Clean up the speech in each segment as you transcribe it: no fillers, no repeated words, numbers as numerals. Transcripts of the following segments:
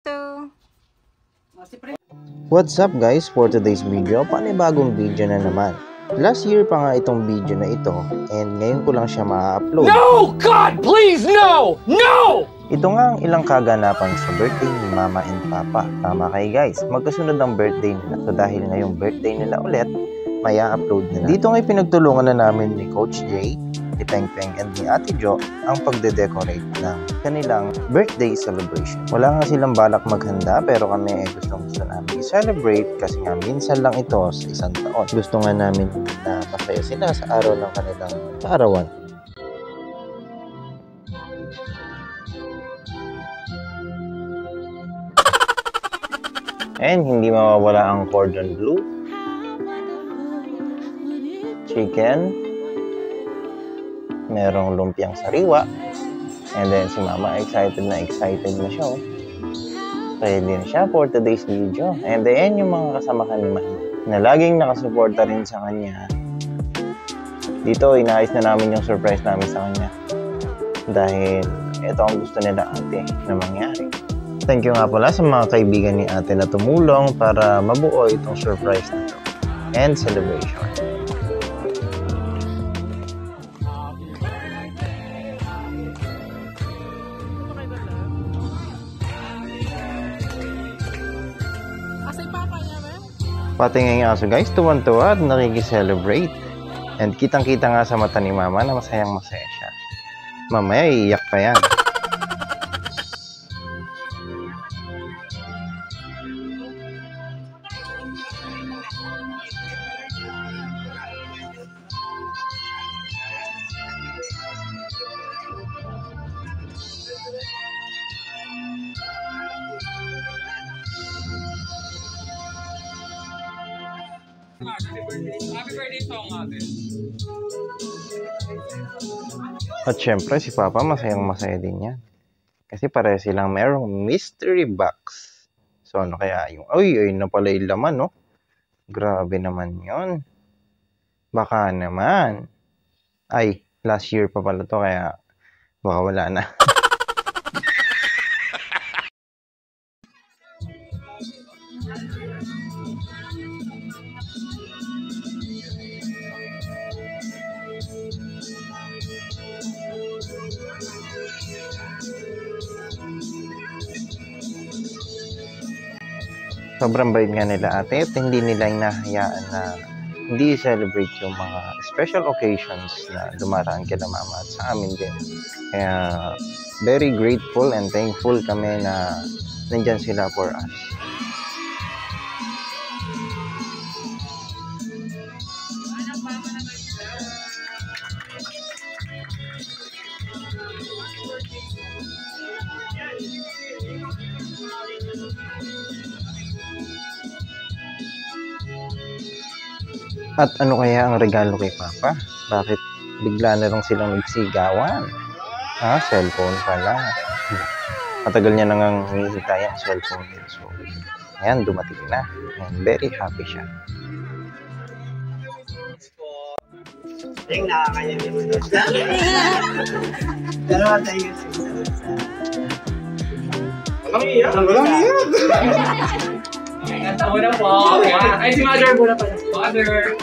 So, What's up guys, for today's video, panibagong video na naman. Last year pa nga itong video na ito and ngayon ko lang siya ma-upload. No! God, please, no! No! Ito nga ang ilang kaganapan sa birthday ni Mama and Papa. Tama kayo guys, magkasunod ang birthday nila. So dahil ngayong birthday nila ulit, may upload nila. Dito nga pinagtulungan na namin ni Coach Jay, ni Peng Peng and ni Ate Jo ang pagde-decorate ng kanilang birthday celebration. Wala nga silang balak maghanda pero kami gusto namin i-celebrate kasi nga minsan lang ito sa isang taon. Gusto nga namin na masaya sila sa araw ng kanilang kaarawan. And hindi mawawala ang cordon bleu, chicken, merong lumpiang sariwa, and then si Mama excited na siya. Ready na siya for today's video. And then yung mga kasama ka ni Mama na laging nakasuporta rin sa kanya. Dito inaayos na namin yung surprise namin sa kanya dahil ito ang gusto nila ate na mangyari. Thank you nga pala sa mga kaibigan ni ate na tumulong para mabuo itong surprise nito and celebration. Pati nga yung aso guys, tuwan-tuwa at nakikiselebrate. And kitang-kita nga sa mata ni Mama na masayang-masaya siya. Mamaya iiyak pa yan. Happy birthday song natin. At syempre si Papa masayang-masaya din yan. Kasi pare silang merong mystery box. So ano kaya yung, ay na pala yung laman, no? Grabe naman yon. Baka naman. Ay, last year pa pala to kaya baka wala na. Sobrang bait nga nila ate at hindi nila hinahayaan na hindi celebrate yung mga special occasions na dumaraan kila Mama at sa amin din. Kaya very grateful and thankful kami na nandyan sila for us. At ano kaya ang regalo kay Papa? Bakit bigla na lang silang nagsigawan? Cellphone pala. Matagal niya nang hinihintay ang cellphone niya. So, ayan, dumating na. And very happy siya. Yung nakakaya naman doon. Dalawa tayo yung Walang iyak. Kanta mo na po. Ay, si Mother mo na pala. Mother.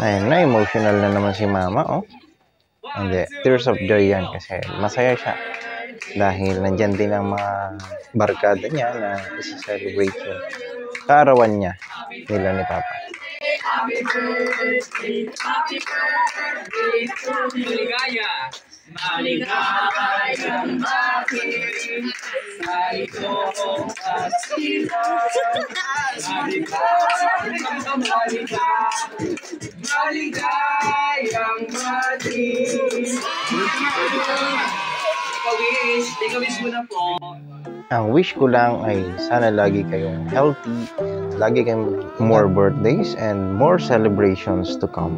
Ayun na, emotional na naman si Mama, oh. Hindi, tears of joy yan kasi masaya siya. Dahil nandyan din ang mga barkada niya na isa-celebrate yung kaarawan niya nila ni Papa. Happy birthday to Maligaya. Maligayang bati sa iyong pagsilos. Maligayang bati. Take a wish muna po. Ang wish ko lang ay sana lagi kayong healthy, lagi kayong more birthdays and more celebrations to come.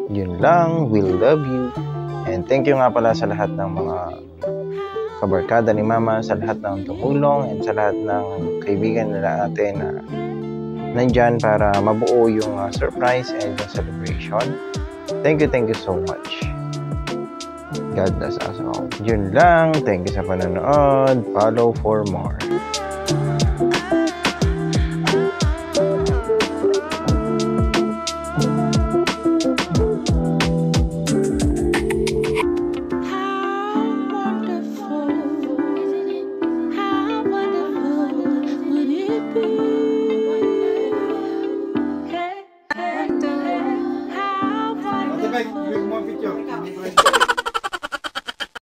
Yun lang, we love you. And thank you nga pala sa lahat ng mga kabarkada ni Mama, sa lahat ng tumulong, and sa lahat ng kaibigan nila ate na nandyan para mabuo yung surprise and yung celebration. Thank you so much. God bless us all. Yun lang. Thank you sa panonood. Follow for more.